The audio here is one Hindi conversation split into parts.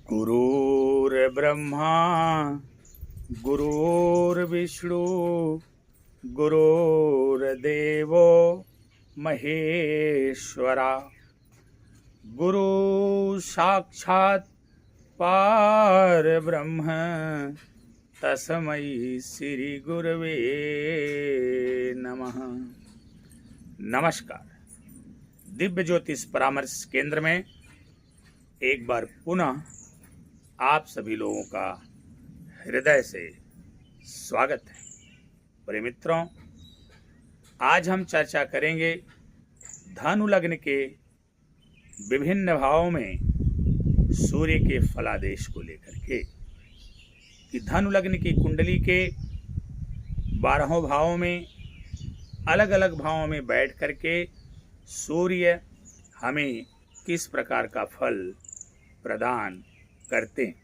गुरुर्ब्रह्मा गुरुर्विष्णु गुरुर्देवो महेश्वरा। गुरु साक्षात् परब्रह्म तस्मै श्री गुरवे नमः। नमस्कार। दिव्य ज्योतिष परामर्श केंद्र में एक बार पुनः आप सभी लोगों का हृदय से स्वागत है। प्रिय मित्रों, आज हम चर्चा करेंगे धनु लग्न के विभिन्न भावों में सूर्य के फलादेश को लेकर के कि धनु लग्न की कुंडली के 12 भावों में अलग अलग भावों में बैठ करके सूर्य हमें किस प्रकार का फल प्रदान करते हैं।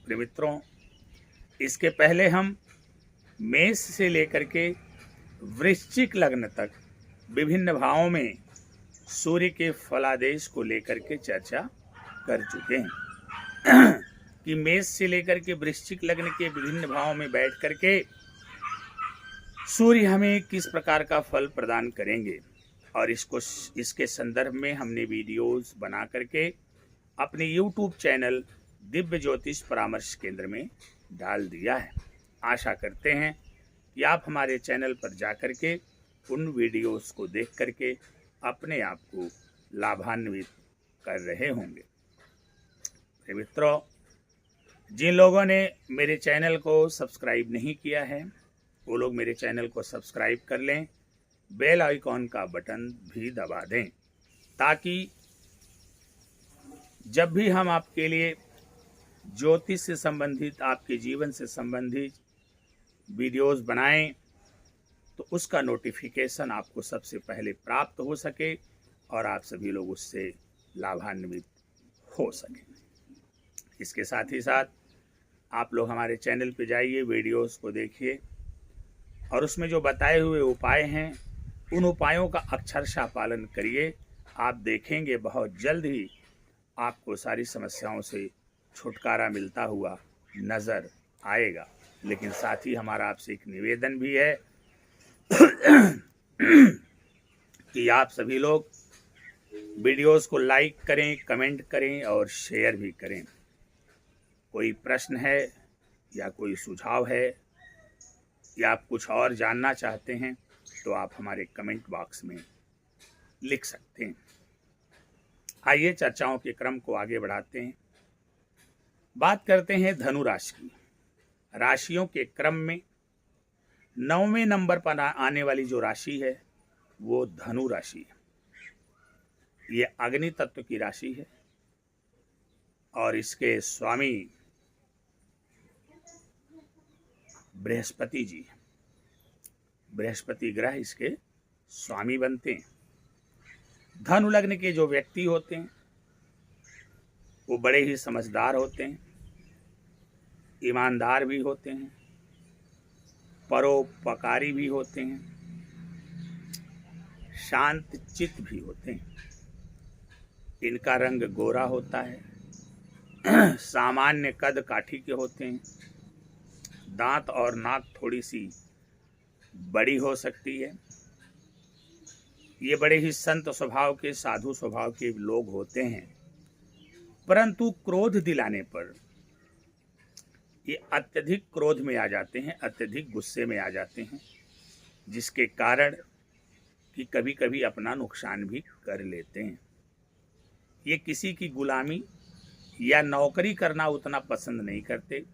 प्रिय मित्रों, इसके पहले हम मेष से लेकर के वृश्चिक लग्न तक विभिन्न भावों में सूर्य के फलादेश को लेकर के चर्चा कर चुके हैं कि मेष से लेकर के वृश्चिक लग्न के विभिन्न भावों में बैठ करके सूर्य हमें किस प्रकार का फल प्रदान करेंगे, और इसके संदर्भ में हमने वीडियोस बना करके अपने YouTube चैनल दिव्य ज्योतिष परामर्श केंद्र में डाल दिया है। आशा करते हैं कि आप हमारे चैनल पर जाकर के उन वीडियोस को देख करके अपने आप को लाभान्वित कर रहे होंगे। मित्रों, जिन लोगों ने मेरे चैनल को सब्सक्राइब नहीं किया है वो लोग मेरे चैनल को सब्सक्राइब कर लें, बेल आइकॉन का बटन भी दबा दें, ताकि जब भी हम आपके लिए ज्योतिष से संबंधित, आपके जीवन से संबंधित वीडियोस बनाएं तो उसका नोटिफिकेशन आपको सबसे पहले प्राप्त हो सके और आप सभी लोग उससे लाभान्वित हो सकें। इसके साथ ही साथ आप लोग हमारे चैनल पे जाइए, वीडियोस को देखिए और उसमें जो बताए हुए उपाय हैं उन उपायों का अक्षरशः पालन करिए। आप देखेंगे बहुत जल्द ही आपको सारी समस्याओं से छुटकारा मिलता हुआ नज़र आएगा। लेकिन साथ ही हमारा आपसे एक निवेदन भी है कि आप सभी लोग वीडियोस को लाइक करें, कमेंट करें और शेयर भी करें। कोई प्रश्न है या कोई सुझाव है या आप कुछ और जानना चाहते हैं तो आप हमारे कमेंट बॉक्स में लिख सकते हैं। आइए चर्चाओं के क्रम को आगे बढ़ाते हैं। बात करते हैं धनु राशि की। राशियों के क्रम में 9वें नंबर पर आने वाली जो राशि है वो धनु राशि है। ये अग्नि तत्व की राशि है और इसके स्वामी बृहस्पति जी, बृहस्पति ग्रह इसके स्वामी बनते हैं। धनु लग्न के जो व्यक्ति होते हैं वो बड़े ही समझदार होते हैं, ईमानदार भी होते हैं, परोपकारी भी होते हैं, शांत चित्त भी होते हैं। इनका रंग गोरा होता है, सामान्य कद काठी के होते हैं, दांत और नाक थोड़ी सी बड़ी हो सकती है। ये बड़े ही संत स्वभाव के, साधु स्वभाव के लोग होते हैं, परंतु क्रोध दिलाने पर ये अत्यधिक क्रोध में आ जाते हैं, अत्यधिक गुस्से में आ जाते हैं, जिसके कारण कि कभी कभी अपना नुकसान भी कर लेते हैं। ये किसी की गुलामी या नौकरी करना उतना पसंद नहीं करते,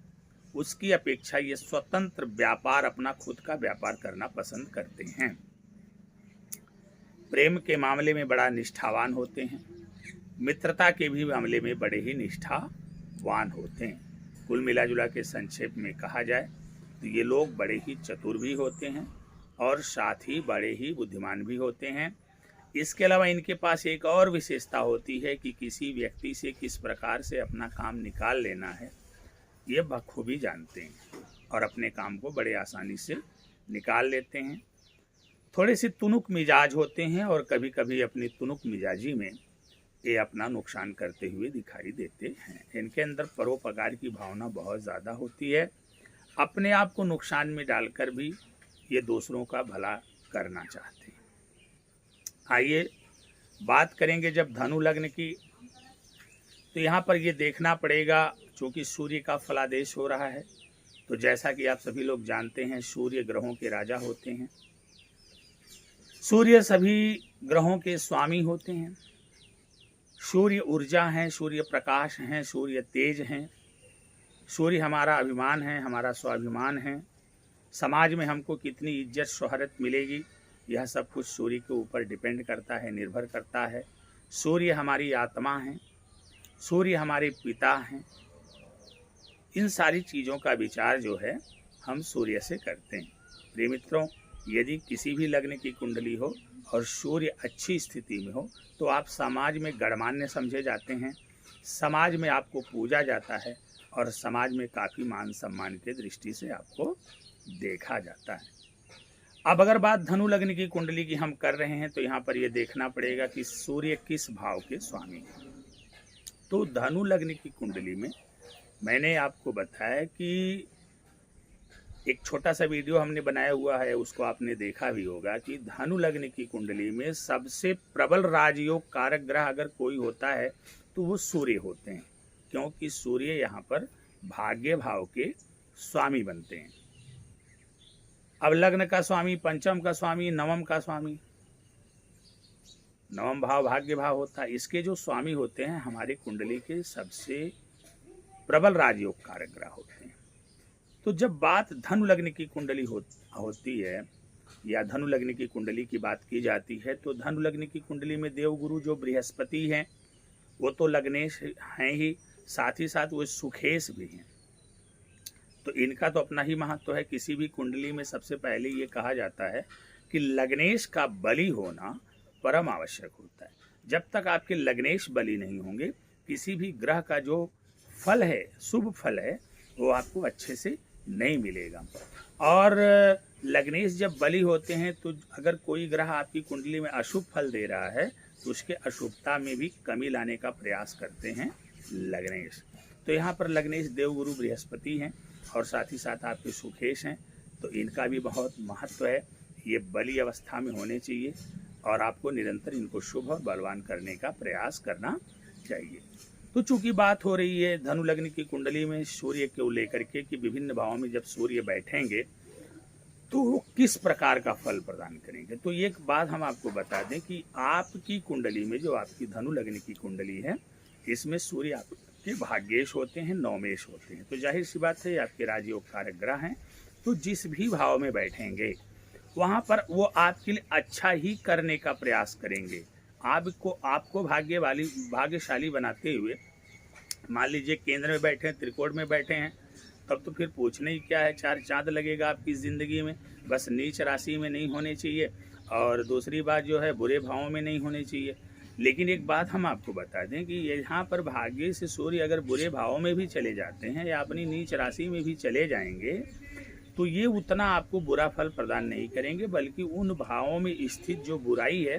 उसकी अपेक्षा ये स्वतंत्र व्यापार, अपना खुद का व्यापार करना पसंद करते हैं। प्रेम के मामले में बड़ा निष्ठावान होते हैं, मित्रता के भी मामले में बड़े ही निष्ठावान होते हैं। कुल मिला जुला के संक्षेप में कहा जाए तो ये लोग बड़े ही चतुर भी होते हैं और साथ ही बड़े ही बुद्धिमान भी होते हैं। इसके अलावा इनके पास एक और विशेषता होती है कि किसी व्यक्ति से किस प्रकार से अपना काम निकाल लेना है ये बखूबी जानते हैं और अपने काम को बड़े आसानी से निकाल लेते हैं। थोड़े से तुनुक मिजाज होते हैं और कभी कभी अपनी तुनुक मिजाजी में ये अपना नुकसान करते हुए दिखाई देते हैं। इनके अंदर परोपकार की भावना बहुत ज़्यादा होती है। अपने आप को नुकसान में डालकर भी ये दूसरों का भला करना चाहते हैं। आइए बात करेंगे जब धनु लग्न की, तो यहाँ पर ये देखना पड़ेगा, चूँकि सूर्य का फलादेश हो रहा है, तो जैसा कि आप सभी लोग जानते हैं सूर्य ग्रहों के राजा होते हैं। सूर्य सभी ग्रहों के स्वामी होते हैं। सूर्य ऊर्जा हैं, सूर्य प्रकाश हैं, सूर्य तेज हैं। सूर्य हमारा अभिमान है, हमारा स्वाभिमान है। समाज में हमको कितनी इज्जत शोहरत मिलेगी, यह सब कुछ सूर्य के ऊपर डिपेंड करता है, निर्भर करता है। सूर्य हमारी आत्मा है, सूर्य हमारे पिता हैं। इन सारी चीज़ों का विचार जो है हम सूर्य से करते हैं। प्रिय मित्रों, यदि किसी भी लग्न की कुंडली हो और सूर्य अच्छी स्थिति में हो तो आप समाज में गणमान्य समझे जाते हैं, समाज में आपको पूजा जाता है और समाज में काफ़ी मान सम्मान के दृष्टि से आपको देखा जाता है। अब अगर बात धनु लग्न की कुंडली की हम कर रहे हैं तो यहाँ पर यह देखना पड़ेगा कि सूर्य किस भाव के स्वामी हैं। तो धनु लग्न की कुंडली में मैंने आपको बताया कि एक छोटा सा वीडियो हमने बनाया हुआ है, उसको आपने देखा भी होगा कि धनु लग्न की कुंडली में सबसे प्रबल राजयोग कारक ग्रह अगर कोई होता है तो वो सूर्य होते हैं, क्योंकि सूर्य यहाँ पर भाग्य भाव के स्वामी बनते हैं। अब लग्न का स्वामी, पंचम का स्वामी, नवम का स्वामी, नवम भाव भाग्य भाव होता है। इसके जो स्वामी होते हैं हमारे कुंडली के सबसे प्रबल राजयोग कारक ग्रह होते हैं। तो जब बात धनु लग्न की कुंडली होती है या धनु लग्न की कुंडली की बात की जाती है तो धनु लग्न की कुंडली में देवगुरु जो बृहस्पति हैं वो तो लग्नेश हैं ही, साथ ही साथ वो सुखेश भी हैं। तो इनका तो अपना ही महत्व है। किसी भी कुंडली में सबसे पहले ये कहा जाता है कि लग्नेश का बलि होना परम आवश्यक होता है। जब तक आपके लग्नेश बलि नहीं होंगे किसी भी ग्रह का जो फल है, शुभ फल है, वो आपको अच्छे से नहीं मिलेगा। और लग्नेश जब बलि होते हैं तो अगर कोई ग्रह आपकी कुंडली में अशुभ फल दे रहा है तो उसके अशुभता में भी कमी लाने का प्रयास करते हैं लग्नेश। तो यहाँ पर लग्नेश देवगुरु बृहस्पति हैं और साथ ही साथ आपके सुखेश हैं, तो इनका भी बहुत महत्व है। ये बलि अवस्था में होने चाहिए और आपको निरंतर इनको शुभ और बलवान करने का प्रयास करना चाहिए। तो चूंकि बात हो रही है धनु लग्न की कुंडली में सूर्य को लेकर के कि विभिन्न भावों में जब सूर्य बैठेंगे तो वो किस प्रकार का फल प्रदान करेंगे, तो एक बात हम आपको बता दें कि आपकी कुंडली में जो आपकी धनु लग्न की कुंडली है इसमें सूर्य आपके भाग्येश होते हैं, नवमेश होते हैं। तो जाहिर सी बात है आपके राजयोग कारक ग्रह हैं, तो जिस भी भाव में बैठेंगे वहाँ पर वो आपके लिए अच्छा ही करने का प्रयास करेंगे। आपको भाग्यशाली बनाते हुए, मान लीजिए केंद्र में बैठे हैं, त्रिकोण में बैठे हैं, तब तो फिर पूछना ही क्या है, चार चांद लगेगा आपकी ज़िंदगी में। बस नीच राशि में नहीं होने चाहिए और दूसरी बात जो है बुरे भावों में नहीं होने चाहिए। लेकिन एक बात हम आपको बता दें कि यहाँ पर भाग्य से सूर्य अगर बुरे भावों में भी चले जाते हैं या अपनी नीच राशि में भी चले जाएंगे तो ये उतना आपको बुरा फल प्रदान नहीं करेंगे, बल्कि उन भावों में स्थित जो बुराई है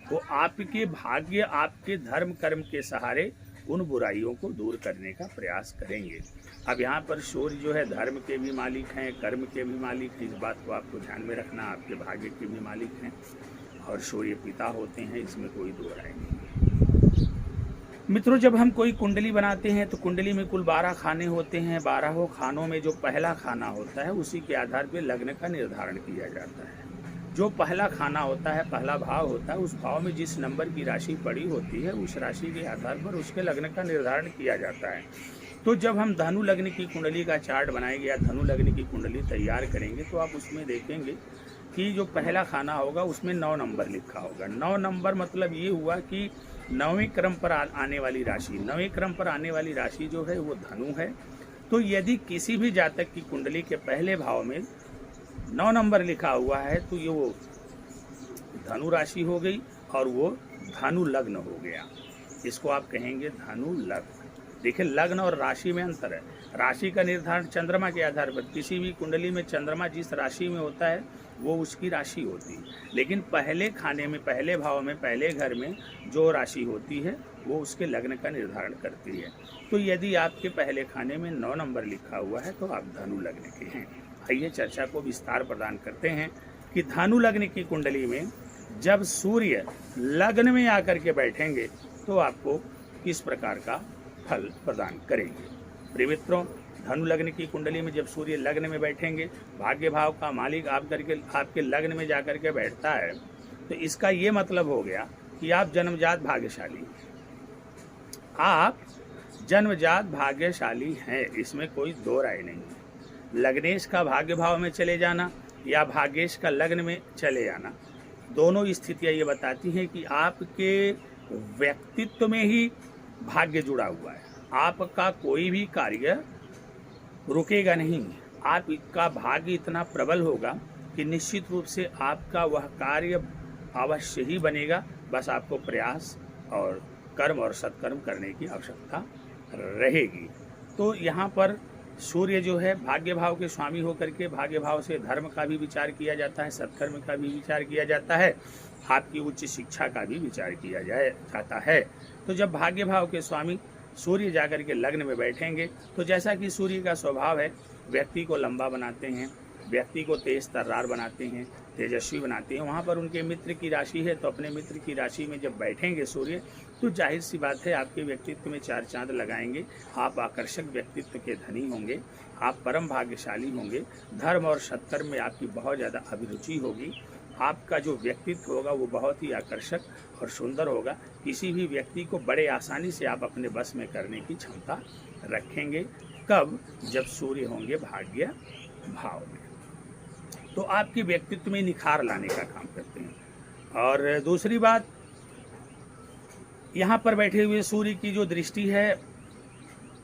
वो आपके भाग्य, आपके धर्म कर्म के सहारे उन बुराइयों को दूर करने का प्रयास करेंगे। अब यहाँ पर सूर्य जो है धर्म के भी मालिक हैं, कर्म के भी मालिक हैं, इस बात को आपको ध्यान में रखना। आपके भाग्य के भी मालिक हैं और सूर्य पिता होते हैं, इसमें कोई दो राय नहीं। मित्रों, जब हम कोई कुंडली बनाते हैं तो कुंडली में कुल 12 खाने होते हैं। 12 खानों में जो पहला खाना होता है उसी के आधार पर लग्न का निर्धारण किया जाता है। जो पहला खाना होता है, पहला भाव होता है, उस भाव में जिस नंबर की राशि पड़ी होती है उस राशि के आधार पर उसके लग्न का निर्धारण किया जाता है। तो जब हम धनु लग्न की कुंडली का चार्ट बनाएंगे या धनु लग्न की कुंडली तैयार करेंगे तो आप उसमें देखेंगे कि जो पहला खाना होगा उसमें 9 नंबर लिखा होगा। 9 नंबर मतलब ये हुआ कि 9वें क्रम पर आने वाली राशि, 9वें क्रम पर आने वाली राशि जो है वो धनु है। तो यदि किसी भी जातक की कुंडली के पहले भाव में 9 नंबर लिखा हुआ है तो ये वो धनु राशि हो गई और वो धनु लग्न हो गया। इसको आप कहेंगे धनु लग्न। देखिए, लग्न और राशि में अंतर है। राशि का निर्धारण चंद्रमा के आधार पर, किसी भी कुंडली में चंद्रमा जिस राशि में होता है वो उसकी राशि होती है। लेकिन पहले खाने में, पहले भाव में, पहले घर में जो राशि होती है वो उसके लग्न का निर्धारण करती है। तो यदि आपके पहले खाने में 9 नंबर लिखा हुआ है तो आप धनु लग्न के हैं। आइए चर्चा को विस्तार प्रदान करते हैं कि धनु लग्न की कुंडली में जब सूर्य लग्न में आकर के बैठेंगे तो आपको किस प्रकार का फल प्रदान करेंगे। प्रिय मित्रों, धनु लग्न की कुंडली में जब सूर्य लग्न में बैठेंगे, भाग्य भाव का मालिक आपके लग्न में जाकर के बैठता है, तो इसका ये मतलब हो गया कि आप जन्मजात भाग्यशाली, आप जन्मजात भाग्यशाली हैं, इसमें कोई दो राय नहीं है। लग्नेश का भाग्य भाव में चले जाना या भाग्येश का लग्न में चले जाना, दोनों स्थितियां ये बताती हैं कि आपके व्यक्तित्व में ही भाग्य जुड़ा हुआ है। आपका कोई भी कार्य रुकेगा नहीं, आपका भाग्य इतना प्रबल होगा कि निश्चित रूप से आपका वह कार्य अवश्य ही बनेगा। बस आपको प्रयास और कर्म और सत्कर्म करने की आवश्यकता रहेगी। तो यहाँ पर सूर्य जो है भाग्य भाव के स्वामी होकर के भाग्य भाव से धर्म का भी विचार किया जाता है, सत्कर्म का भी विचार किया जाता है, आपकी उच्च शिक्षा का भी विचार किया जाता है। तो जब भाग्य भाव के स्वामी सूर्य जाकर के लग्न में बैठेंगे तो जैसा कि सूर्य का स्वभाव है, व्यक्ति को लंबा बनाते हैं, व्यक्ति को तेज तर्रार बनाते हैं, तेजस्वी बनाते हैं। वहाँ पर उनके मित्र की राशि है, तो अपने मित्र की राशि में जब बैठेंगे सूर्य, तो जाहिर सी बात है आपके व्यक्तित्व में 4 चांद लगाएंगे। आप आकर्षक व्यक्तित्व के धनी होंगे, आप परम भाग्यशाली होंगे, धर्म और सत्कर्म में आपकी बहुत ज़्यादा अभिरुचि होगी। आपका जो व्यक्तित्व होगा वो बहुत ही आकर्षक और सुंदर होगा। किसी भी व्यक्ति को बड़े आसानी से आप अपने बस में करने की क्षमता रखेंगे। कब? जब सूर्य होंगे भाग्य भाव में, तो आपके व्यक्तित्व में निखार लाने का काम करते हैं। और दूसरी बात, यहाँ पर बैठे हुए सूर्य की जो दृष्टि है,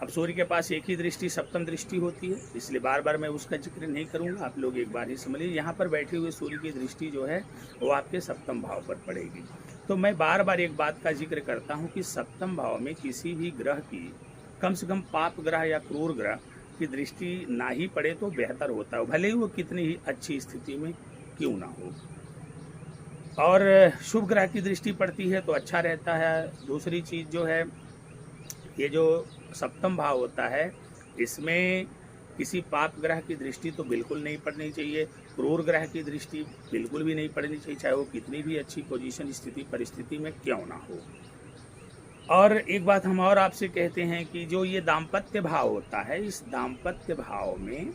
अब सूर्य के पास एक ही दृष्टि सप्तम दृष्टि होती है, इसलिए बार बार मैं उसका जिक्र नहीं करूँगा, आप लोग एक बार ही समझ लीजिए। यहाँ पर बैठे हुए सूर्य की दृष्टि जो है वो आपके सप्तम भाव पर पड़ेगी। तो मैं बार बार एक बात का जिक्र करता हूँ कि सप्तम भाव में किसी भी ग्रह की, कम से कम पाप ग्रह या क्रूर ग्रह की दृष्टि ना ही पड़े तो बेहतर होता है, भले ही वो कितनी ही अच्छी स्थिति में क्यों ना हो। और शुभ ग्रह की दृष्टि पड़ती है तो अच्छा रहता है। दूसरी चीज़ जो है, ये जो सप्तम भाव होता है इसमें किसी पाप ग्रह की दृष्टि तो बिल्कुल नहीं पड़नी चाहिए, क्रूर ग्रह की दृष्टि बिल्कुल भी नहीं पड़नी चाहिए, चाहे वो कितनी भी अच्छी पोजीशन स्थिति परिस्थिति में क्यों ना हो। और एक बात हम और आपसे कहते हैं कि जो ये दाम्पत्य भाव होता है, इस दाम्पत्य भाव में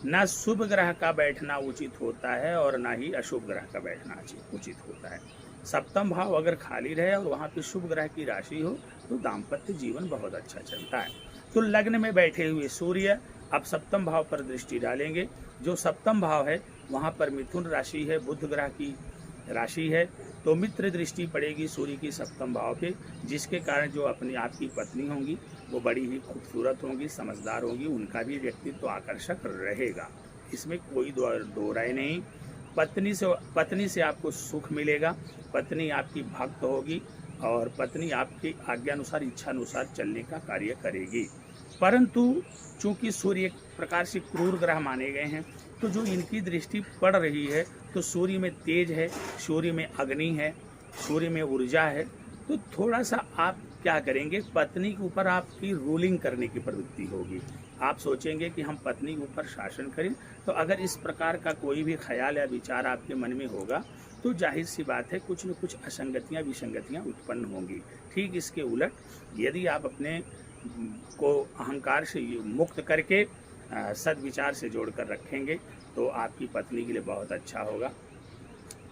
न शुभ ग्रह का बैठना उचित होता है और ना ही अशुभ ग्रह का बैठना उचित होता है। सप्तम भाव अगर खाली रहे और वहाँ पे शुभ ग्रह की राशि हो तो दाम्पत्य जीवन बहुत अच्छा चलता है। तो लग्न में बैठे हुए सूर्य अब सप्तम भाव पर दृष्टि डालेंगे। जो सप्तम भाव है वहाँ पर मिथुन राशि है, बुध ग्रह की राशि है, तो मित्र दृष्टि पड़ेगी सूर्य की सप्तम भाव पे, जिसके कारण जो अपनी आपकी पत्नी होंगी वो बड़ी ही खूबसूरत होंगी, समझदार होंगी, उनका भी व्यक्तित्व आकर्षक रहेगा, इसमें कोई दो राय नहीं। पत्नी से आपको सुख मिलेगा, पत्नी आपकी भक्त होगी और पत्नी आपकी आज्ञानुसार, इच्छानुसार चलने का कार्य करेगी। परंतु चूंकि सूर्य एक प्रकार से क्रूर ग्रह माने गए हैं, तो जो इनकी दृष्टि पड़ रही है तो सूर्य में तेज है, सूर्य में अग्नि है, सूर्य में ऊर्जा है, तो थोड़ा सा आप क्या करेंगे, पत्नी के ऊपर आपकी रूलिंग करने की प्रवृत्ति होगी। आप सोचेंगे कि हम पत्नी के ऊपर शासन करें। तो अगर इस प्रकार का कोई भी ख्याल या विचार आपके मन में होगा तो जाहिर सी बात है कुछ न कुछ असंगतियाँ विसंगतियाँ उत्पन्न होंगी। ठीक इसके उलट यदि आप अपने को अहंकार से मुक्त करके सद्विचार से जोड़कर रखेंगे तो आपकी पत्नी के लिए बहुत अच्छा होगा।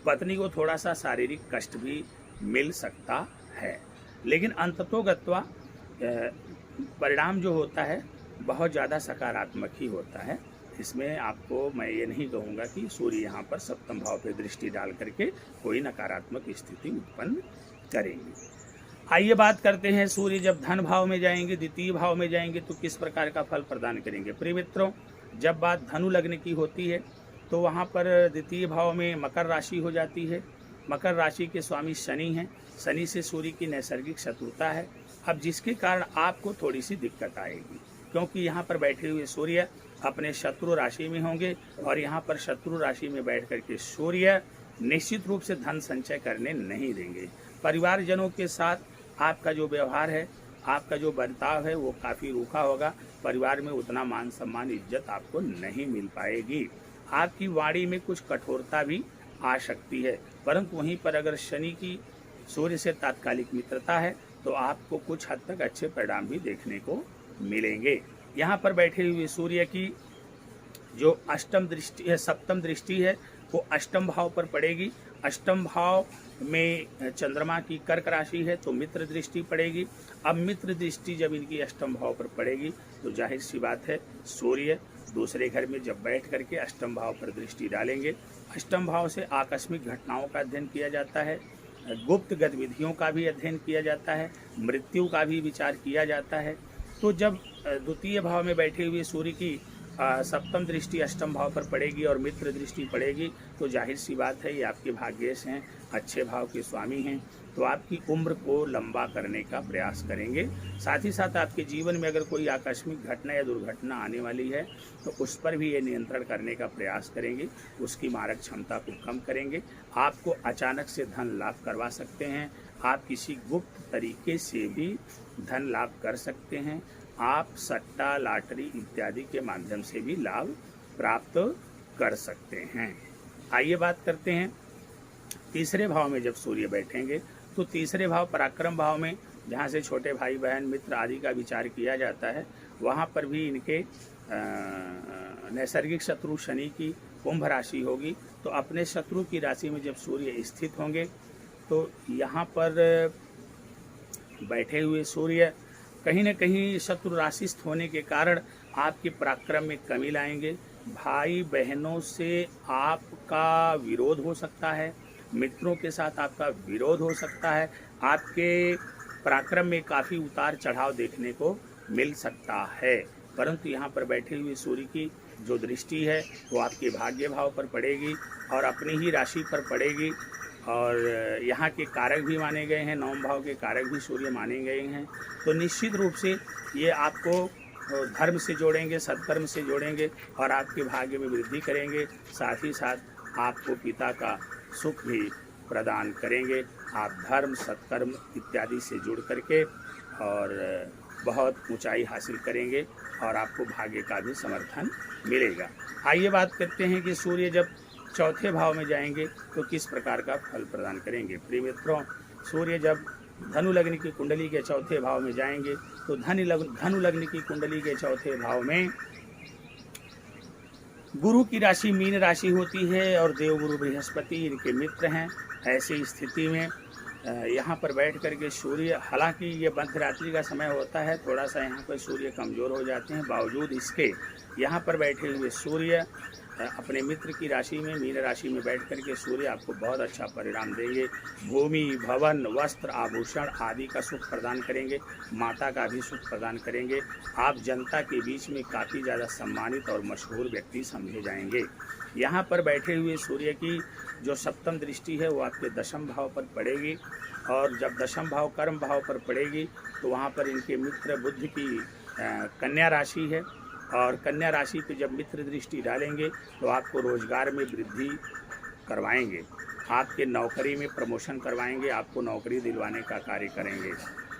पत्नी को थोड़ा सा शारीरिक कष्ट भी मिल सकता है, लेकिन अंततोगत्वा परिणाम जो होता है बहुत ज़्यादा सकारात्मक ही होता है। इसमें आपको मैं ये नहीं कहूँगा कि सूर्य यहाँ पर सप्तम भाव पे दृष्टि डाल करके कोई नकारात्मक स्थिति उत्पन्न करेंगे। आइए बात करते हैं, सूर्य जब धन भाव में जाएंगे, द्वितीय भाव में जाएंगे तो किस प्रकार का फल प्रदान करेंगे। प्रिय मित्रों, जब बात धनु लग्न की होती है तो वहाँ पर द्वितीय भाव में मकर राशि हो जाती है। मकर राशि के स्वामी शनि हैं, शनि से सूर्य की नैसर्गिक शत्रुता है। अब जिसके कारण आपको थोड़ी सी दिक्कत आएगी, क्योंकि यहाँ पर बैठे हुए सूर्य अपने शत्रु राशि में होंगे और यहाँ पर शत्रु राशि में बैठ करके सूर्य निश्चित रूप से धन संचय करने नहीं देंगे। परिवारजनों के साथ आपका जो व्यवहार है, आपका जो बर्ताव है वो काफ़ी रूखा होगा। परिवार में उतना मान सम्मान इज्जत आपको नहीं मिल पाएगी। आपकी वाणी में कुछ कठोरता भी आ सकती है, परंतु वहीं पर अगर शनि की सूर्य से तात्कालिक मित्रता है तो आपको कुछ हद तक अच्छे परिणाम भी देखने को मिलेंगे। यहाँ पर बैठे हुए सूर्य की जो अष्टम दृष्टि है, सप्तम दृष्टि है, वो अष्टम भाव पर पड़ेगी। अष्टम भाव में चंद्रमा की कर्क राशि है तो मित्र दृष्टि पड़ेगी। अब मित्र दृष्टि जब इनकी अष्टम भाव पर पड़ेगी तो जाहिर सी बात है सूर्य दूसरे घर में जब बैठ करके अष्टम भाव पर दृष्टि डालेंगे। अष्टम भाव से आकस्मिक घटनाओं का अध्ययन किया जाता है, गुप्त गतिविधियों का भी अध्ययन किया जाता है, मृत्यु का भी विचार किया जाता है। तो जब द्वितीय भाव में बैठे हुए सूर्य की सप्तम दृष्टि अष्टम भाव पर पड़ेगी और मित्र दृष्टि पड़ेगी तो जाहिर सी बात है ये आपके भाग्येश हैं, अच्छे भाव के स्वामी हैं, तो आपकी उम्र को लंबा करने का प्रयास करेंगे। साथ ही साथ आपके जीवन में अगर कोई आकस्मिक घटना या दुर्घटना आने वाली है तो उस पर भी ये नियंत्रण करने का प्रयास करेंगे, उसकी मारक क्षमता को कम करेंगे। आपको अचानक से धन लाभ करवा सकते हैं, आप किसी गुप्त तरीके से भी धन लाभ कर सकते हैं, आप सट्टा लॉटरी इत्यादि के माध्यम से भी लाभ प्राप्त कर सकते हैं। आइए बात करते हैं तीसरे भाव में जब सूर्य बैठेंगे तो तीसरे भाव पराक्रम भाव में, जहाँ से छोटे भाई बहन मित्र आदि का विचार किया जाता है, वहाँ पर भी इनके नैसर्गिक शत्रु शनि की कुंभ राशि होगी। तो अपने शत्रु की राशि में जब सूर्य स्थित होंगे तो यहाँ पर बैठे हुए सूर्य कहीं न कहीं शत्रु राशिस्थ होने के कारण आपके पराक्रम में कमी लाएंगे। भाई बहनों से आपका विरोध हो सकता है, मित्रों के साथ आपका विरोध हो सकता है, आपके पराक्रम में काफ़ी उतार चढ़ाव देखने को मिल सकता है। परंतु यहाँ पर बैठे हुए सूर्य की जो दृष्टि है वो आपके भाग्य भाव पर पड़ेगी और अपनी ही राशि पर पड़ेगी और यहाँ के कारक भी माने गए हैं, नवम भाव के कारक भी सूर्य माने गए हैं। तो निश्चित रूप से ये आपको धर्म से जोड़ेंगे, सत्कर्म से जोड़ेंगे और आपके भाग्य में वृद्धि करेंगे। साथ ही साथ आपको पिता का सुख भी प्रदान करेंगे। आप धर्म सत्कर्म इत्यादि से जुड़ करके और बहुत ऊंचाई हासिल करेंगे और आपको भाग्य का भी समर्थन मिलेगा। आइए बात करते हैं कि सूर्य जब चौथे भाव में जाएंगे तो किस प्रकार का फल प्रदान करेंगे। प्रिय मित्रों, सूर्य जब धनु लग्न की कुंडली के चौथे भाव में जाएंगे तो धनु लग्न की कुंडली के चौथे भाव में गुरु की राशि मीन राशि होती है और देवगुरु बृहस्पति इनके मित्र हैं। ऐसी स्थिति में यहाँ पर बैठ करके सूर्य, हालांकि ये मध्यरात्रि का समय होता है, थोड़ा सा यहाँ पर सूर्य कमज़ोर हो जाते हैं, बावजूद इसके यहाँ पर बैठे हुए सूर्य अपने मित्र की राशि में मीन राशि में बैठ करके सूर्य आपको बहुत अच्छा परिणाम देंगे। भूमि, भवन, वस्त्र, आभूषण आदि का सुख प्रदान करेंगे, माता का भी सुख प्रदान करेंगे। आप जनता के बीच में काफ़ी ज़्यादा सम्मानित और मशहूर व्यक्ति समझे जाएंगे। यहाँ पर बैठे हुए सूर्य की जो सप्तम दृष्टि है वो आपके दशम भाव पर पड़ेगी और जब दशम भाव कर्म भाव पर पड़ेगी तो वहाँ पर इनके मित्र बुध की कन्या राशि है और कन्या राशि पे जब मित्र दृष्टि डालेंगे तो आपको रोजगार में वृद्धि करवाएंगे, आपके नौकरी में प्रमोशन करवाएंगे, आपको नौकरी दिलवाने का कार्य करेंगे।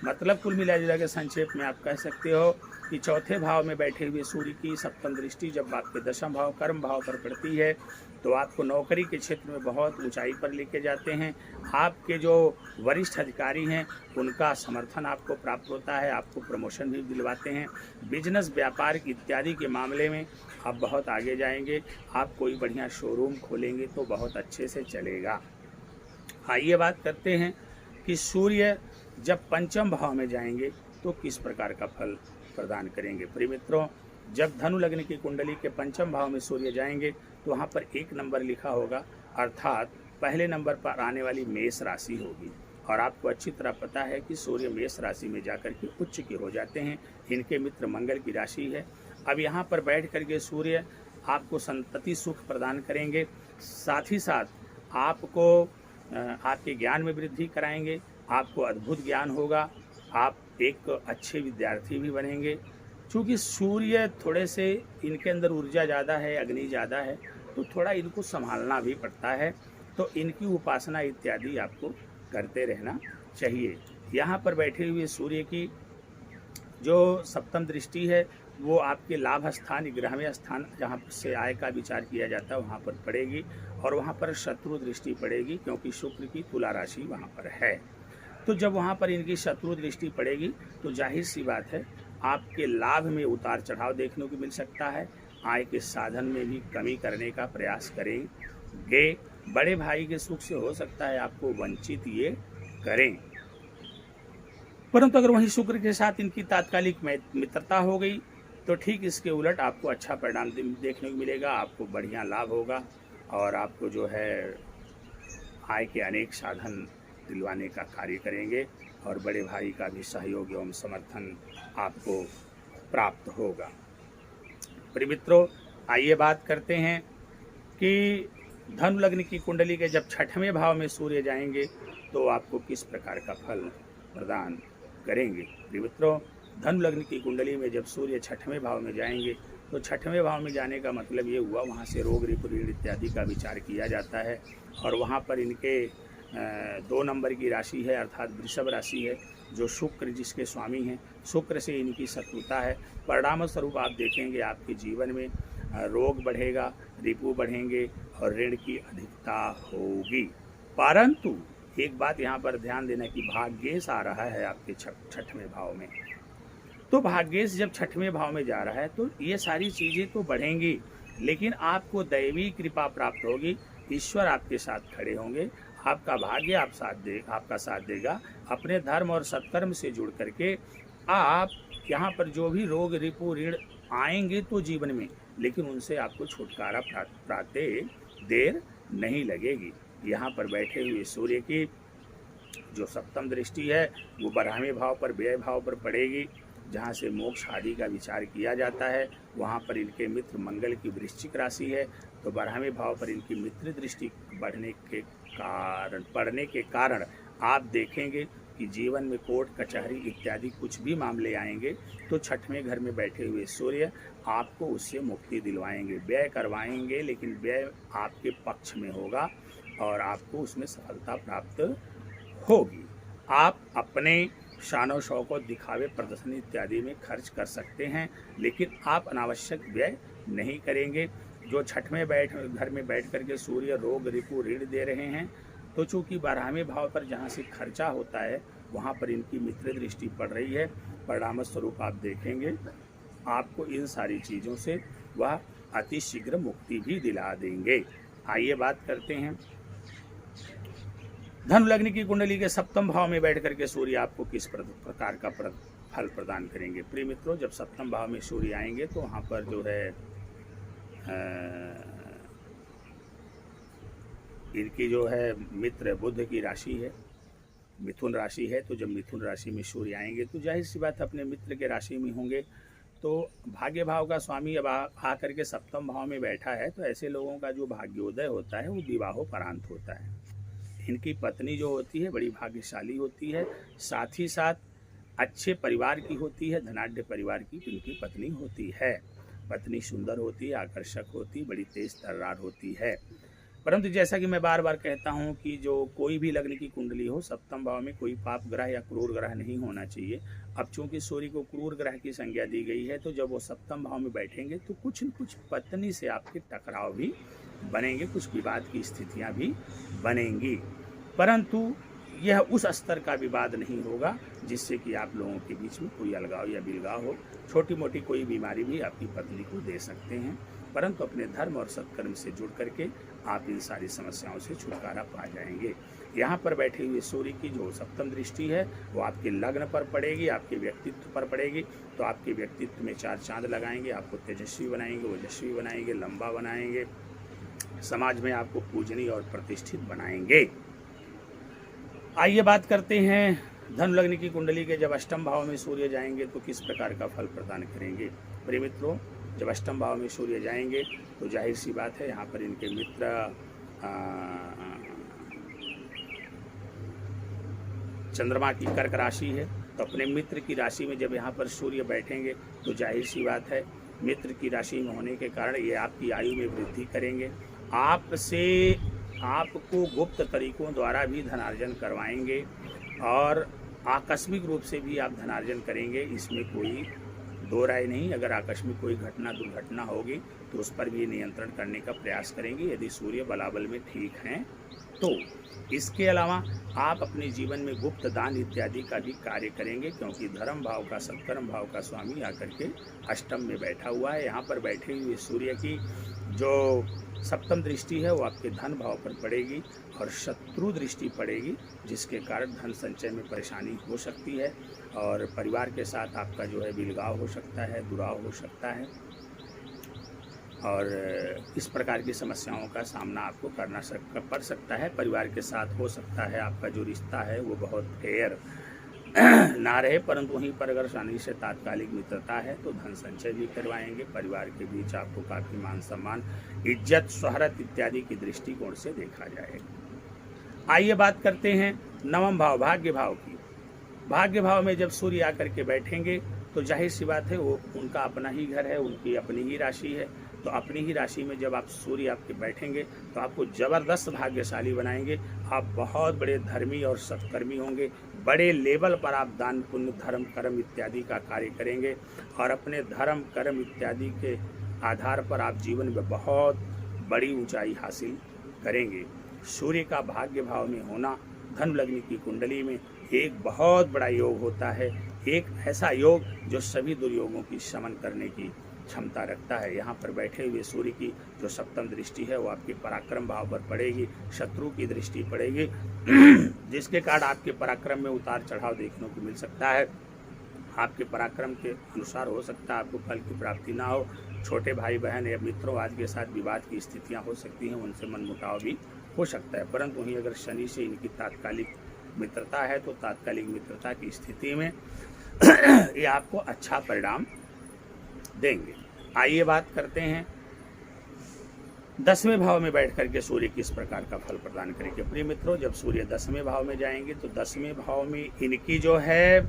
मतलब कुल मिला जुला के संक्षेप में आप कह सकते हो कि चौथे भाव में बैठे हुए सूर्य की सप्तम दृष्टि जब आपके दशम भाव कर्म भाव पर पड़ती है तो आपको नौकरी के क्षेत्र में बहुत ऊंचाई पर लेके जाते हैं। आपके जो वरिष्ठ अधिकारी हैं उनका समर्थन आपको प्राप्त होता है, आपको प्रमोशन भी दिलवाते हैं। बिजनेस, व्यापार इत्यादि के मामले में आप बहुत आगे जाएंगे। आप कोई बढ़िया शोरूम खोलेंगे तो बहुत अच्छे से चलेगा। आइए बात करते हैं कि सूर्य जब पंचम भाव में जाएंगे तो किस प्रकार का फल प्रदान करेंगे। प्रिय मित्रों, जब धनु लग्न की कुंडली के पंचम भाव में सूर्य जाएंगे तो वहाँ पर 1 नंबर लिखा होगा, अर्थात पहले नंबर पर आने वाली मेष राशि होगी और आपको अच्छी तरह पता है कि सूर्य मेष राशि में जाकर के उच्च के हो जाते हैं। इनके मित्र मंगल की राशि है। अब यहाँ पर बैठ करके सूर्य आपको संतति सुख प्रदान करेंगे, साथ ही साथ आपको आपके ज्ञान में वृद्धि कराएंगे, आपको अद्भुत ज्ञान होगा, आप एक अच्छे विद्यार्थी भी बनेंगे। चूँकि सूर्य थोड़े से इनके अंदर ऊर्जा ज़्यादा है, अग्नि ज़्यादा है, तो थोड़ा इनको संभालना भी पड़ता है। तो इनकी उपासना इत्यादि आपको करते रहना चाहिए। यहाँ पर बैठे हुए सूर्य की जो सप्तम दृष्टि है वो आपके लाभ स्थान, 11वें स्थान जहाँ से आय का विचार किया जाता है वहाँ पर पड़ेगी, और वहाँ पर शत्रु दृष्टि पड़ेगी, क्योंकि शुक्र की तुला राशि वहाँ पर है। तो जब वहाँ पर इनकी शत्रु दृष्टि पड़ेगी तो जाहिर सी बात है आपके लाभ में उतार चढ़ाव देखने को मिल सकता है। आय के साधन में भी कमी करने का प्रयास करेंगे। बड़े भाई के सुख से हो सकता है आपको वंचित ये करें। परंतु अगर वहीं शुक्र के साथ इनकी तात्कालिक मित्रता हो गई तो ठीक इसके उलट आपको अच्छा परिणाम देखने को मिलेगा, आपको बढ़िया लाभ होगा, और आपको जो है आय के अनेक साधन दिलवाने का कार्य करेंगे, और बड़े भाई का भी सहयोग एवं समर्थन आपको प्राप्त होगा। प्रिय मित्रों, आइए बात करते हैं कि धनु लग्न की कुंडली के जब 6वें भाव में सूर्य जाएंगे तो आपको किस प्रकार का फल प्रदान करेंगे। प्रिय मित्रों, धनु लग्न की कुंडली में जब सूर्य 6वें भाव में जाएंगे तो 6वें भाव में जाने का मतलब ये हुआ वहाँ से रोग ऋण इत्यादि का विचार किया जाता है, और वहाँ पर इनके 2 नंबर की राशि है अर्थात वृषभ राशि है, जो शुक्र जिसके स्वामी हैं, शुक्र से इनकी शत्रुता है। परिणाम स्वरूप आप देखेंगे आपके जीवन में रोग बढ़ेगा, रिपु बढ़ेंगे और ऋण की अधिकता होगी। परंतु एक बात यहाँ पर ध्यान देना कि भाग्येश आ रहा है आपके 6वें भाव में, तो भाग्येश जब 6वें भाव में जा रहा है तो ये सारी चीज़ें तो बढ़ेंगी, लेकिन आपको दैवी कृपा प्राप्त होगी, ईश्वर आपके साथ खड़े होंगे, आपका भाग्य आपका साथ देगा। अपने धर्म और सत्कर्म से जुड़ करके आप यहाँ पर जो भी रोग रिपु ऋण आएंगे तो जीवन में, लेकिन उनसे आपको छुटकारा प्राप्त देर नहीं लगेगी। यहाँ पर बैठे हुए सूर्य की जो सप्तम दृष्टि है वो 12वें भाव पर, व्यय भाव पर पड़ेगी, जहाँ से मोक्ष आदि का विचार किया जाता है। वहाँ पर इनके मित्र मंगल की वृश्चिक राशि है, तो 12वें भाव पर इनकी मित्र दृष्टि पड़ने के कारण आप देखेंगे कि जीवन में कोर्ट कचहरी इत्यादि कुछ भी मामले आएंगे तो 6वें घर में बैठे हुए सूर्य आपको उससे मुक्ति दिलवाएंगे, व्यय करवाएंगे, लेकिन व्यय आपके पक्ष में होगा और आपको उसमें सफलता प्राप्त होगी। आप अपने शानो शौकत, दिखावे, प्रदर्शनी इत्यादि में खर्च कर सकते हैं, लेकिन आप अनावश्यक व्यय नहीं करेंगे। जो 6वें घर में बैठ करके सूर्य रोग रिपु ऋण दे रहे हैं, तो चूँकि 12वें भाव पर जहाँ से खर्चा होता है वहाँ पर इनकी मित्र दृष्टि पड़ रही है। परिणाम स्वरूप आप देखेंगे आपको इन सारी चीज़ों से वह अति शीघ्र मुक्ति भी दिला देंगे। आइए बात करते हैं धनु लग्न की कुंडली के 7वें भाव में बैठ करके सूर्य आपको किस प्रकार का फल प्रदान करेंगे। प्रिय मित्रों, जब 7वें भाव में सूर्य आएंगे तो वहाँ पर जो है इनकी जो है मित्र बुध की राशि है, मिथुन राशि है। तो जब मिथुन राशि में सूर्य आएंगे तो जाहिर सी बात अपने मित्र के राशि में होंगे, तो भाग्य भाव का स्वामी अब आ करके 7वें भाव में बैठा है, तो ऐसे लोगों का जो भाग्योदय होता है वो विवाहोपरांत होता है। इनकी पत्नी जो होती है बड़ी भाग्यशाली होती है, साथ ही साथ अच्छे परिवार की होती है, धनाढ्य परिवार की इनकी पत्नी होती है। पत्नी सुंदर होती है, आकर्षक होती, बड़ी तेज तर्रार होती है। परंतु जैसा कि मैं बार बार कहता हूं कि जो कोई भी लग्न की कुंडली हो, 7वें भाव में कोई पाप ग्रह या क्रूर ग्रह नहीं होना चाहिए। अब चूंकि सूर्य को क्रूर ग्रह की संज्ञा दी गई है, तो जब वो 7वें भाव में बैठेंगे तो कुछ न कुछ पत्नी से आपके टकराव भी बनेंगे, कुछ विवाद की स्थितियां भी बनेंगी, परंतु यह उस स्तर का विवाद नहीं होगा जिससे कि आप लोगों के बीच में कोई अलगाव या बिलगाव हो। छोटी मोटी कोई बीमारी भी आपकी पत्नी को दे सकते हैं, परंतु अपने धर्म और सत्कर्म से जुड़ करके आप इन सारी समस्याओं से छुटकारा पा जाएंगे। यहाँ पर बैठे हुए सूर्य की जो 7वीं दृष्टि है वो आपके लग्न पर पड़ेगी, आपके व्यक्तित्व पर पड़ेगी, तो आपके व्यक्तित्व में 4 चांद लगाएंगे, आपको तेजस्वी बनाएंगे, ओजस्वी बनाएंगे, लंबा बनाएंगे, समाज में आपको पूजनीय और प्रतिष्ठित बनाएंगे। आइए बात करते हैं धनु लग्न की कुंडली के जब 8वें भाव में सूर्य जाएंगे तो किस प्रकार का फल प्रदान करेंगे। प्रिय मित्रों, जब 8वें भाव में सूर्य जाएंगे तो जाहिर सी बात है यहाँ पर इनके मित्र चंद्रमा की कर्क राशि है, तो अपने मित्र की राशि में जब यहाँ पर सूर्य बैठेंगे तो जाहिर सी बात है मित्र की राशि में होने के कारण ये आपकी आयु में वृद्धि करेंगे, आपको गुप्त तरीकों द्वारा भी धनार्जन करवाएंगे और आकस्मिक रूप से भी आप धनार्जन करेंगे, इसमें कोई दो राय नहीं। अगर आकस्मिक कोई घटना दुर्घटना होगी तो उस पर भी नियंत्रण करने का प्रयास करेंगे यदि सूर्य बलाबल में ठीक हैं तो। इसके अलावा आप अपने जीवन में गुप्त दान इत्यादि का भी कार्य करेंगे, क्योंकि धर्म भाव का सत्कर्म भाव का स्वामी आकर के अष्टम में बैठा हुआ है। यहाँ पर बैठे हुए सूर्य की जो सप्तम दृष्टि है वो आपके धन भाव पर पड़ेगी और शत्रु दृष्टि पड़ेगी, जिसके कारण धन संचय में परेशानी हो सकती है और परिवार के साथ आपका जो है बिलगाव हो सकता है, दुराव हो सकता है और इस प्रकार की समस्याओं का सामना आपको करना पड़ सकता है। परिवार के साथ हो सकता है आपका जो रिश्ता है वो बहुत फेयर ना रहे, परंतु वहीं पर अगर शनि से तात्कालिक मित्रता है तो धन संचय भी करवाएंगे। परिवार के बीच आपको काफ़ी मान सम्मान, इज्जत, शोहरत इत्यादि की दृष्टिकोण से देखा जाएगा। आइए बात करते हैं नवम भाव भाग्य भाव की। भाग्य भाव में जब सूर्य आकर के बैठेंगे तो जाहिर सी बात है वो उनका अपना ही घर है, उनकी अपनी ही राशि है, तो अपनी ही राशि में जब आप सूर्य आपके बैठेंगे तो आपको ज़बरदस्त भाग्यशाली बनाएंगे। आप बहुत बड़े धर्मी और सत्कर्मी होंगे, बड़े लेवल पर आप दान पुण्य धर्म कर्म इत्यादि का कार्य करेंगे और अपने धर्म कर्म इत्यादि के आधार पर आप जीवन में बहुत बड़ी ऊंचाई हासिल करेंगे। सूर्य का भाग्य भाव में होना धनु लग्न की कुंडली में एक बहुत बड़ा योग होता है, एक ऐसा योग जो सभी दुर्योगों की शमन करने की क्षमता रखता है। यहाँ पर बैठे हुए सूर्य की जो सप्तम दृष्टि है वो आपके पराक्रम भाव पर पड़ेगी, शत्रु की दृष्टि पड़ेगी जिसके कारण आपके पराक्रम में उतार चढ़ाव देखने को मिल सकता है। आपके पराक्रम के अनुसार हो सकता है आपको फल की प्राप्ति ना हो, छोटे भाई बहन या मित्रों आदि के साथ विवाद की स्थितियाँ हो सकती हैं, उनसे मनमुटाव भी हो सकता है। परंतु वहीं अगर शनि से इनकी तात्कालिक मित्रता है तो तात्कालिक मित्रता की स्थिति में ये आपको अच्छा परिणाम देंगे। आइए बात करते हैं 10वें भाव में बैठ करके सूर्य किस प्रकार का फल प्रदान करेंगे। प्रिय मित्रों, जब सूर्य 10वें भाव में जाएंगे तो 10वें भाव में इनकी जो है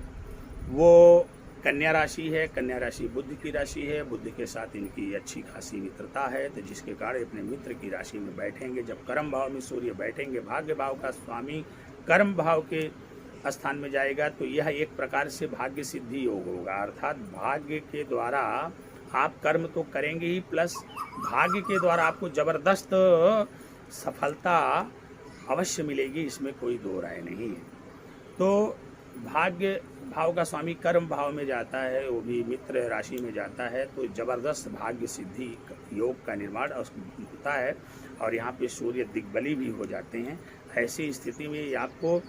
वो कन्या राशि है। कन्या राशि बुध की राशि है, बुध के साथ इनकी अच्छी खासी मित्रता है, तो जिसके कारण अपने मित्र की राशि में बैठेंगे। जब कर्म भाव में सूर्य बैठेंगे, भाग्य भाव का स्वामी कर्म भाव के स्थान में जाएगा तो यह एक प्रकार से भाग्य सिद्धि योग होगा, अर्थात भाग्य के द्वारा आप कर्म तो करेंगे ही प्लस भाग्य के द्वारा आपको जबरदस्त सफलता अवश्य मिलेगी, इसमें कोई दो राय नहीं है। तो भाग्य भाव का स्वामी कर्म भाव में जाता है, वो भी मित्र राशि में जाता है, तो जबरदस्त भाग्य सिद्धि योग का निर्माण होता है और यहाँ पे सूर्य दिग्बली भी हो जाते हैं। ऐसी स्थिति में आपको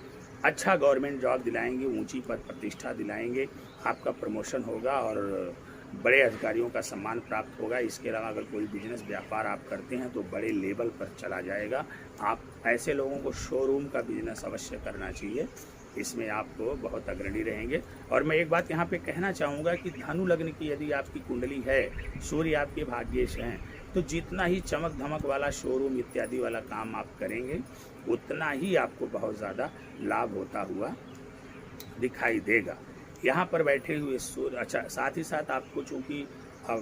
अच्छा गवर्नमेंट जॉब दिलाएंगे, ऊंची पद प्रतिष्ठा दिलाएंगे, आपका प्रमोशन होगा और बड़े अधिकारियों का सम्मान प्राप्त होगा। इसके अलावा अगर कोई बिजनेस व्यापार आप करते हैं तो बड़े लेवल पर चला जाएगा। आप ऐसे लोगों को शोरूम का बिजनेस अवश्य करना चाहिए, इसमें आपको बहुत अग्रणी रहेंगे। और मैं एक बात यहाँ पे कहना चाहूँगा कि धनु लग्न की यदि आपकी कुंडली है, सूर्य आपके भाग्येश हैं, तो जितना ही चमक धमक वाला शोरूम इत्यादि वाला काम आप करेंगे उतना ही आपको बहुत ज़्यादा लाभ होता हुआ दिखाई देगा। यहाँ पर बैठे हुए सूर्य, अच्छा साथ ही साथ आपको चूँकि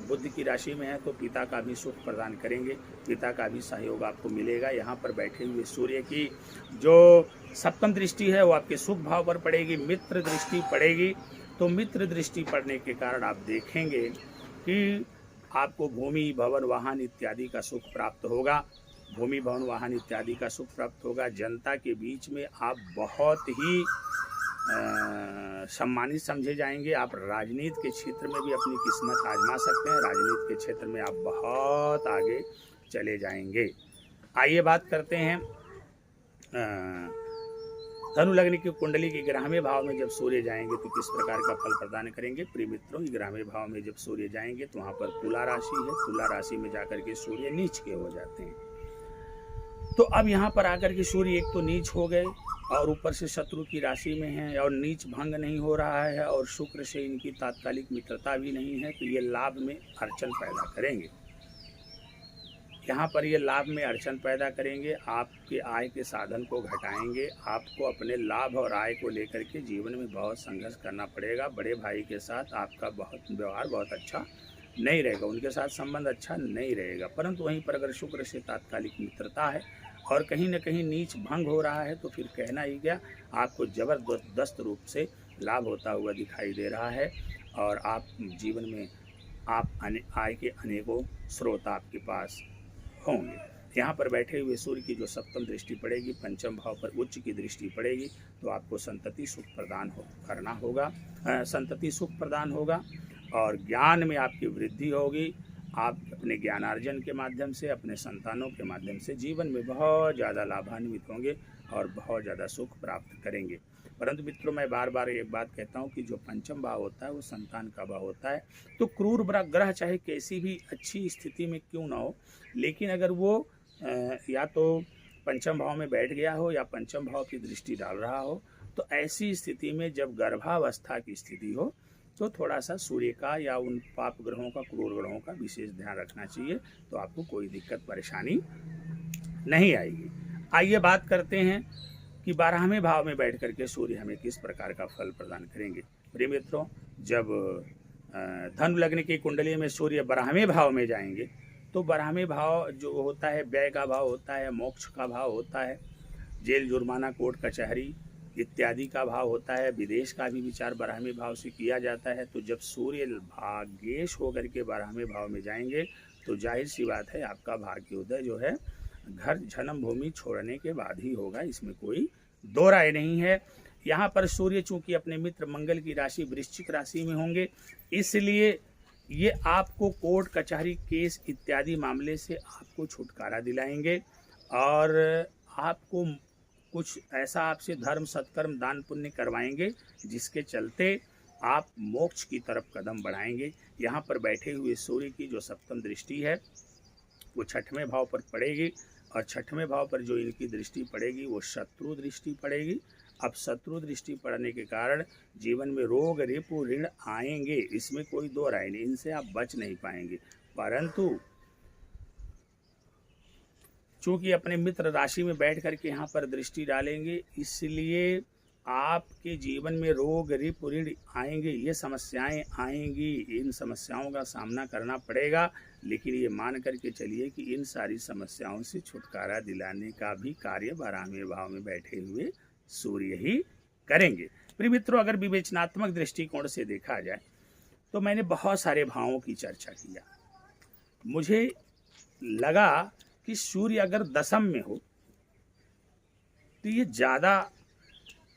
बुध की राशि में है तो पिता का भी सुख प्रदान करेंगे, पिता का भी सहयोग आपको मिलेगा। यहाँ पर बैठे हुए सूर्य की जो सप्तम दृष्टि है वो आपके सुख भाव पर पड़ेगी, मित्र दृष्टि पड़ेगी। तो मित्र दृष्टि पड़ने के कारण आप देखेंगे कि आपको भूमि भवन वाहन इत्यादि का सुख प्राप्त होगा, भूमि भवन वाहन इत्यादि का सुख प्राप्त होगा। जनता के बीच में आप बहुत ही सम्मानित समझे जाएंगे। आप राजनीति के क्षेत्र में भी अपनी किस्मत आजमा सकते हैं, राजनीति के क्षेत्र में आप बहुत आगे चले जाएंगे। आइए बात करते हैं धनु लग्न की कुंडली के 11वें भाव में जब सूर्य जाएंगे तो किस प्रकार का फल प्रदान करेंगे। प्रिय मित्रों, 11वें भाव में जब सूर्य जाएंगे तो वहाँ पर तुला राशि है, तुला राशि में जाकर के सूर्य नीच के हो जाते हैं। तो अब यहाँ पर आकर के सूर्य एक तो नीच हो गए और ऊपर से शत्रु की राशि में है और नीच भंग नहीं हो रहा है और शुक्र से इनकी तात्कालिक मित्रता भी नहीं है, तो ये लाभ में अड़चन पैदा करेंगे। यहाँ पर ये लाभ में अड़चन पैदा करेंगे, आपके आय के साधन को घटाएंगे, आपको अपने लाभ और आय को लेकर के जीवन में बहुत संघर्ष करना पड़ेगा। बड़े भाई के साथ आपका व्यवहार बहुत अच्छा नहीं रहेगा, उनके साथ संबंध अच्छा नहीं रहेगा। परंतु वहीं पर अगर शुक्र से तात्कालिक मित्रता है और कहीं न कहीं नीच भंग हो रहा है तो फिर कहना ही क्या, आपको ज़बरदस्त रूप से लाभ होता हुआ दिखाई दे रहा है और आप जीवन में आय के अनेकों स्रोत आपके पास होंगे। यहाँ पर बैठे हुए सूर्य की जो सप्तम दृष्टि पड़ेगी, पंचम भाव पर उच्च की दृष्टि पड़ेगी, तो आपको संतति सुख प्रदान करना होगा, संतति सुख प्रदान होगा और ज्ञान में आपकी वृद्धि होगी। आप अपने ज्ञानार्जन के माध्यम से, अपने संतानों के माध्यम से जीवन में बहुत ज़्यादा लाभान्वित होंगे और बहुत ज़्यादा सुख प्राप्त करेंगे। परंतु मित्रों, मैं बार बार एक बात कहता हूँ कि जो पंचम भाव होता है वो संतान का भाव होता है। तो क्रूर ग्रह चाहे कैसी भी अच्छी स्थिति में क्यों ना हो, लेकिन अगर वो या तो पंचम भाव में बैठ गया हो या पंचम भाव की दृष्टि डाल रहा हो, तो ऐसी स्थिति में जब गर्भावस्था की स्थिति हो तो थोड़ा सा सूर्य का या उन पाप ग्रहों का, क्रूर ग्रहों का विशेष ध्यान रखना चाहिए, तो आपको कोई दिक्कत परेशानी नहीं आएगी। आइए बात करते हैं कि 12वें भाव में बैठ करके सूर्य हमें किस प्रकार का फल प्रदान करेंगे। प्रिय मित्रों, जब धनु लग्न की कुंडली में सूर्य 12वें भाव में जाएंगे तो 12वें भाव जो होता है व्यय का भाव होता है, मोक्ष का भाव होता है, जेल जुर्माना कोर्ट कचहरी इत्यादि का भाव होता है, विदेश का भी विचार 12वें भाव से किया जाता है। तो जब सूर्य भाग्येश होकर के 12वें भाव में जाएंगे तो जाहिर सी बात है आपका भाग्योदय जो है घर जन्म भूमि छोड़ने के बाद ही होगा, इसमें कोई दो राय नहीं है। यहाँ पर सूर्य चूंकि अपने मित्र मंगल की राशि वृश्चिक राशि में होंगे, इसलिए ये आपको कोर्ट कचहरी केस इत्यादि मामले से आपको छुटकारा दिलाएंगे और आपको कुछ ऐसा आपसे धर्म सत्कर्म दान पुण्य करवाएंगे जिसके चलते आप मोक्ष की तरफ कदम बढ़ाएंगे। यहाँ पर बैठे हुए सूर्य की जो सप्तम दृष्टि है वो 6वें भाव पर पड़ेगी और 6वें भाव पर जो इनकी दृष्टि पड़ेगी वो शत्रु दृष्टि पड़ेगी। अब शत्रु दृष्टि पड़ने के कारण जीवन में रोग रिपु ऋण आएंगे, इसमें कोई दो राय नहीं, इनसे आप बच नहीं पाएंगे। परंतु चूंकि अपने मित्र राशि में बैठ करके यहाँ पर दृष्टि डालेंगे, इसलिए आपके जीवन में रोग रिपु ऋण आएंगे, ये समस्याएं आएंगी, इन समस्याओं का सामना करना पड़ेगा। लेकिन ये मान करके चलिए कि इन सारी समस्याओं से छुटकारा दिलाने का भी कार्य 12वें भाव में बैठे हुए सूर्य ही करेंगे। प्रिय मित्रों, अगर विवेचनात्मक दृष्टिकोण से देखा जाए तो मैंने बहुत सारे भावों की चर्चा किया। मुझे लगा कि सूर्य अगर दशम में हो तो ये ज़्यादा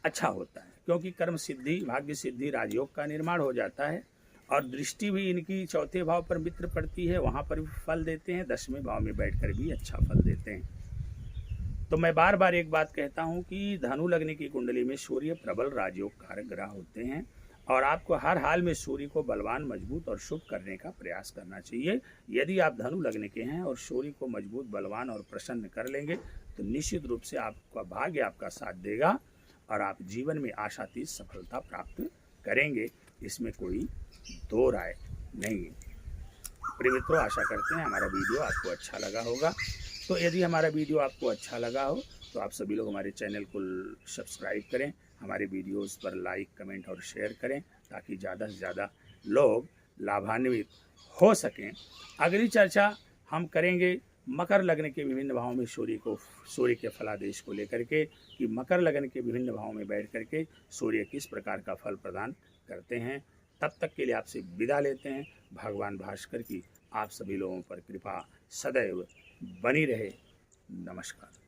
अच्छा होता है, क्योंकि कर्म सिद्धि, भाग्य सिद्धि, राजयोग का निर्माण हो जाता है और दृष्टि भी इनकी 4थे भाव पर मित्र पड़ती है, वहाँ पर भी फल देते हैं, 10वें भाव में बैठकर भी अच्छा फल देते हैं। तो मैं बार बार एक बात कहता हूँ कि धनु लग्न की कुंडली में सूर्य प्रबल राजयोग कारक ग्रह होते हैं और आपको हर हाल में सूर्य को बलवान, मजबूत और शुभ करने का प्रयास करना चाहिए। यदि आप धनु लग्न के हैं और सूर्य को मजबूत, बलवान और प्रसन्न कर लेंगे तो निश्चित रूप से आपका भाग्य आपका साथ देगा और आप जीवन में आशातीत सफलता प्राप्त करेंगे, इसमें कोई दो राय नहीं है। प्रिय मित्रों, आशा करते हैं हमारा वीडियो आपको अच्छा लगा होगा। तो यदि हमारा वीडियो आपको अच्छा लगा हो तो आप सभी लोग हमारे चैनल को सब्सक्राइब करें, हमारे वीडियोस पर लाइक, कमेंट और शेयर करें ताकि ज़्यादा से ज़्यादा लोग लाभान्वित हो सकें। अगली चर्चा हम करेंगे मकर लग्न के विभिन्न भावों में सूर्य के फलादेश को लेकर के कि मकर लग्न के विभिन्न भावों में बैठ करके सूर्य किस प्रकार का फल प्रदान करते हैं। तब तक के लिए आपसे विदा लेते हैं। भगवान भास्कर की आप सभी लोगों पर कृपा सदैव बनी रहे। नमस्कार।